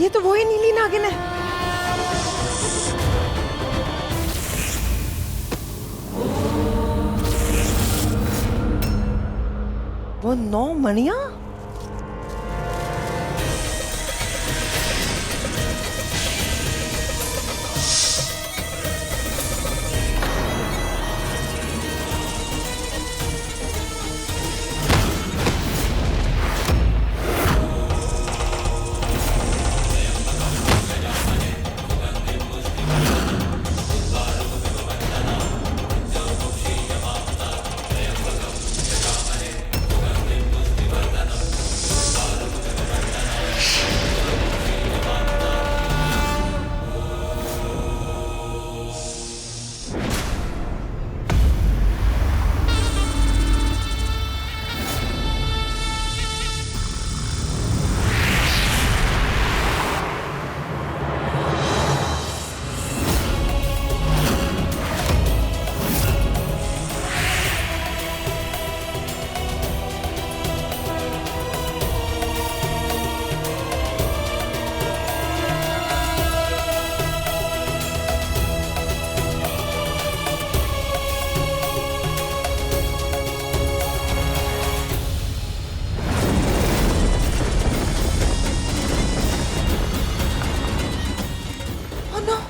ये तो वही नीली नागिन है। वो 9 मणियां।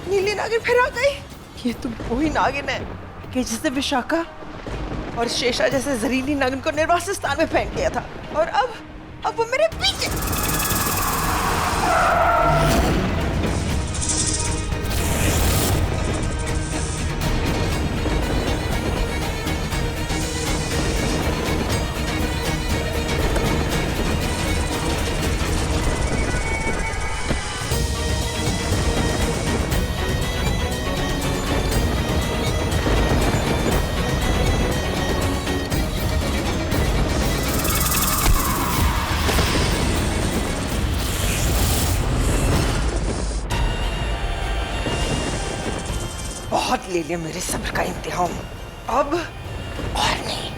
नीली नागिन फिर आ गई। ये तो वही नागिन है कि जिसने विशाखा और शेषा जैसे जहरीली नागिन को निर्वासित स्थान में फेंक दिया था। और अब वो मेरे पीछे। बहुत ले लिया मेरे सब्र का इम्तिहान। अब और नहीं।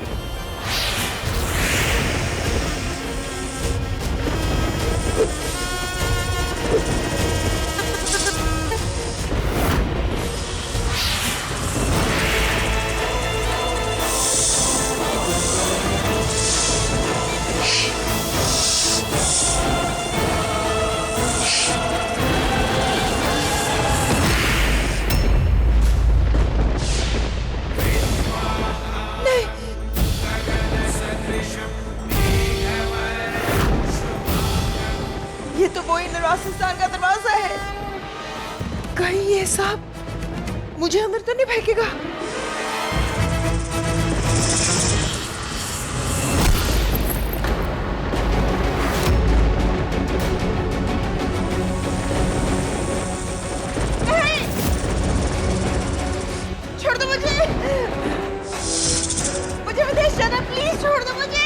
ये तो वही निवासिस्तान का दरवाजा है। कहीं ये सांप मुझे अंदर तो नहीं फेंकेगा। नहीं! छोड़ दो मुझे। मुझे विदेश जाना, प्लीज छोड़ दो मुझे।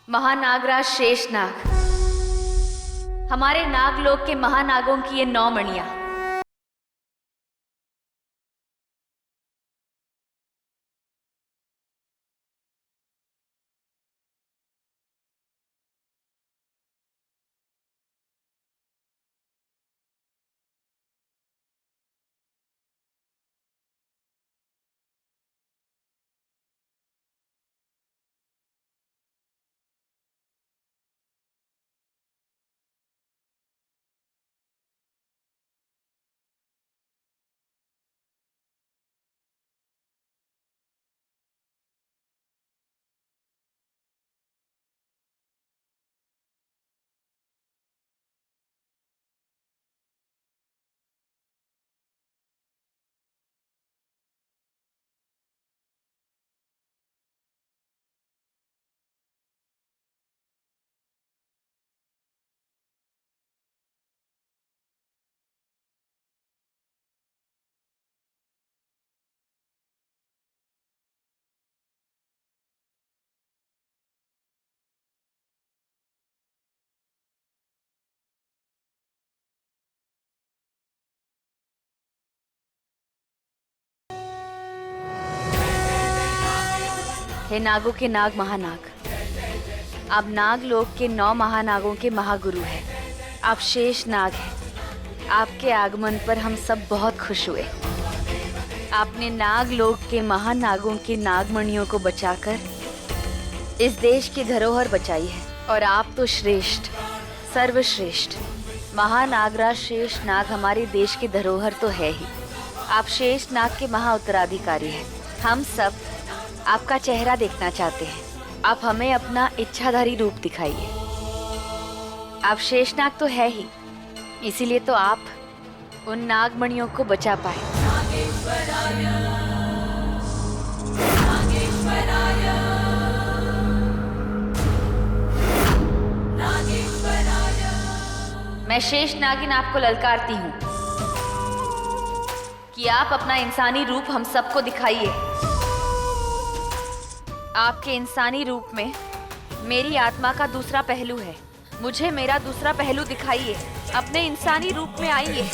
महानागराज शेषनाग, हमारे नागलोक के महानागों की ये 9 मणियां हे नागों के नाग महानाग, आप नाग लोक के 9 महानागों के महागुरु हैं। आप शेष नाग हैं। आपके आगमन पर हम सब बहुत खुश हुए। आपने नाग लोक के महानागों के नागमणियों को बचाकर इस देश की धरोहर बचाई है। और आप तो श्रेष्ठ, सर्वश्रेष्ठ महानागराज शेष नाग हमारे देश की धरोहर तो है ही। आप शेष नाग के महा उत्तराधिकारी हैं। हम सब आपका चेहरा देखना चाहते हैं। आप हमें अपना इच्छाधारी रूप दिखाइए। आप शेषनाग तो है ही, इसीलिए तो आप उन नागमणियों को बचा पाए। मैं शेष नागिन आपको ललकारती हूँ कि आप अपना इंसानी रूप हम सबको दिखाइए। आपके इंसानी रूप में मेरी आत्मा का दूसरा पहलू है। मुझे मेरा दूसरा पहलू दिखाइए। अपने इंसानी रूप में आइए।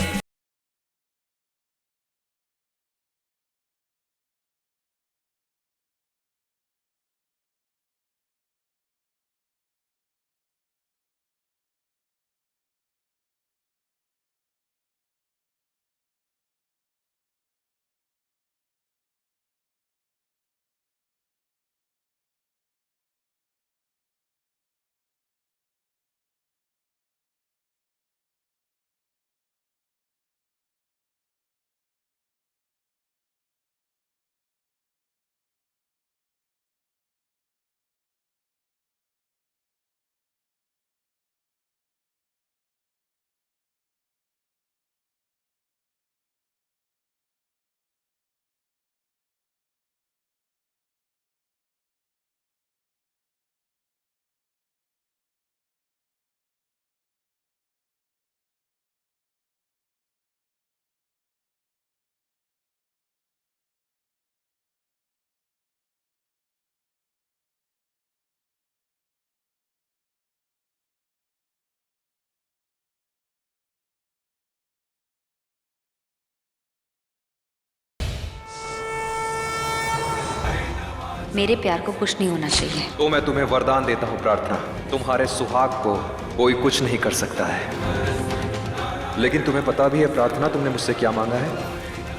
मेरे प्यार को कुछ नहीं होना चाहिए। तो मैं तुम्हें वरदान देता हूँ प्रार्थना, तुम्हारे सुहाग को कोई कुछ नहीं कर सकता है। लेकिन तुम्हें पता भी है प्रार्थना, तुमने मुझसे क्या मांगा है?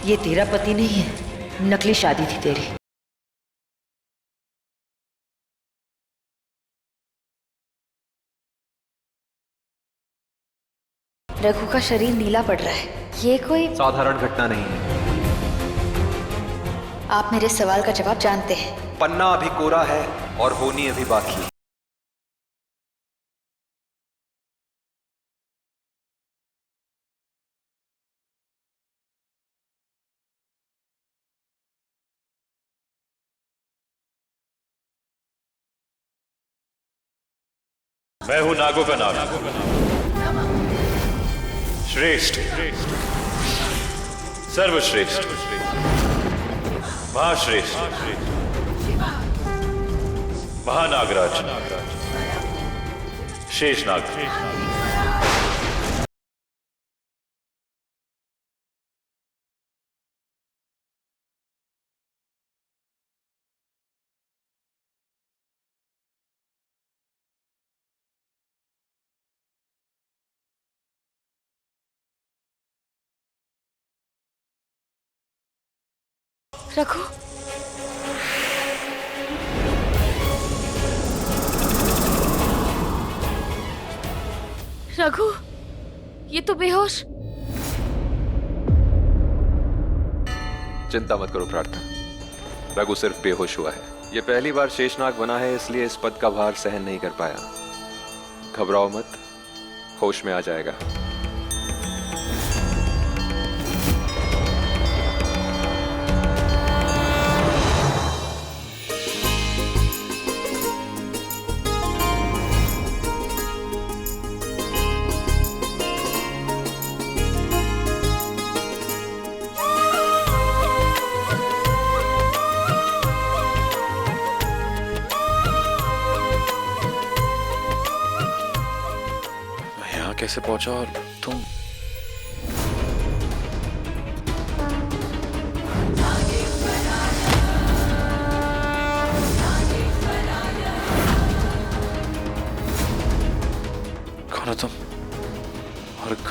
ये तेरा पति नहीं है, नकली शादी थी तेरी। रघु का शरीर नीला पड़ रहा है। ये कोई साधारण घटना नहीं है। आप मेरे सवाल का जवाब जानते हैं। पन्ना अभी कोरा है और होनी अभी बाकी। मैं हूं नागों का नाग, श्रेष्ठ, सर्वश्रेष्ठ, महाश्रेष्ठ, महानागराज, शेषनाग। रघु, रघु, ये तो बेहोश। चिंता मत करो प्रार्थना, रघु सिर्फ बेहोश हुआ है। ये पहली बार शेषनाग बना है, इसलिए इस पद का भार सहन नहीं कर पाया। घबराओ मत, होश में आ जाएगा। कैसे पहुंचा और तुम?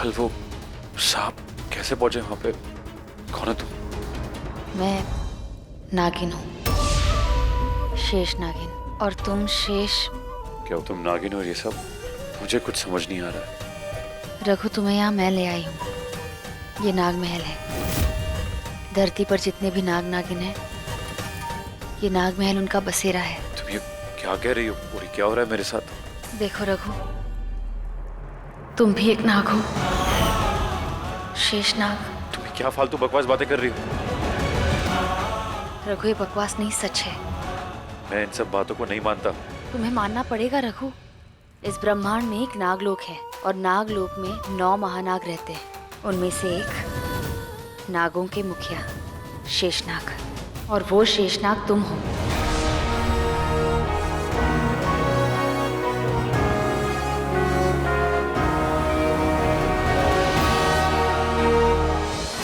कल वो सांप कैसे पहुंचे वहां पे? कौन है तुम? मैं नागिन हूँ, शेष नागिन। और तुम शेष। क्या तुम नागिन हो? ये सब मुझे कुछ समझ नहीं आ रहा है। रघु, तुम्हें यहाँ मैं ले आई हूँ। ये नाग महल है। धरती पर जितने भी नाग नागिन हैं, ये नाग महल उनका बसेरा है। तुम ये क्या कह रही हो पूरी? क्या हो रहा है मेरे साथ? देखो रघु, तुम भी एक नाग हो, शेष नाग। तुम ये क्या फालतू बकवास बातें कर रही हो? रघु, ये बकवास नहीं, सच है। मैं इन सब बातों को नहीं मानता। तुम्हें मानना पड़ेगा रघु। इस ब्रह्मांड में एक नागलोक है और नागलोक में 9 महानाग रहते हैं। उनमें से एक नागों के मुखिया शेषनाग, और वो शेषनाग तुम हो।